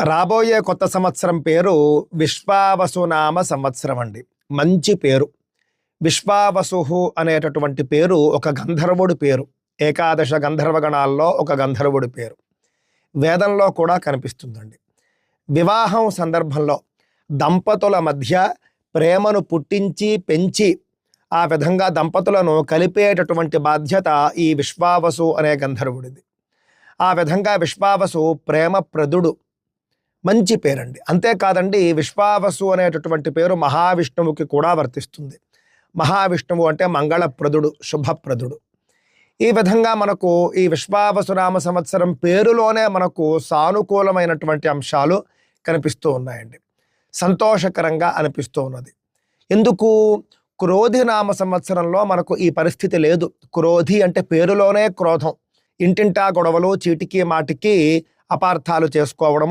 రాబోయే కొత్త సంవత్సరం పేరు విశ్వావసునామ సంవత్సరం అండి. మంచి పేరు. విశ్వావసు అనేటటువంటి పేరు ఒక గంధర్వుడి పేరు. ఏకాదశ గంధర్వగణాల్లో ఒక గంధర్వుడి పేరు. వేదంలో కూడా కనిపిస్తుందండి. వివాహం సందర్భంలో దంపతుల మధ్య ప్రేమను పుట్టించి పెంచి ఆ విధంగా దంపతులను కలిపేటటువంటి బాధ్యత ఈ విశ్వావసు అనే గంధర్వుడిది. ఆ విధంగా విశ్వావసు ప్రేమప్రదుడు. మంచి పేరండి. అంతేకాదండి, విశ్వావసు అనేటటువంటి పేరు మహావిష్ణువుకి కూడా వర్తిస్తుంది. మహావిష్ణువు అంటే మంగళప్రదుడు, శుభప్రదుడు. ఈ విధంగా మనకు ఈ విశ్వావసునామ సంవత్సరం పేరులోనే మనకు సానుకూలమైనటువంటి అంశాలు కనిపిస్తూ ఉన్నాయండి. సంతోషకరంగా అనిపిస్తూ ఉన్నది. ఎందుకు? క్రోధి నామ సంవత్సరంలో మనకు ఈ పరిస్థితి లేదు. క్రోధి అంటే పేరులోనే క్రోధం. ఇంటింటా గొడవలు, చీటికి మాటికి అపార్థాలు చేసుకోవడము,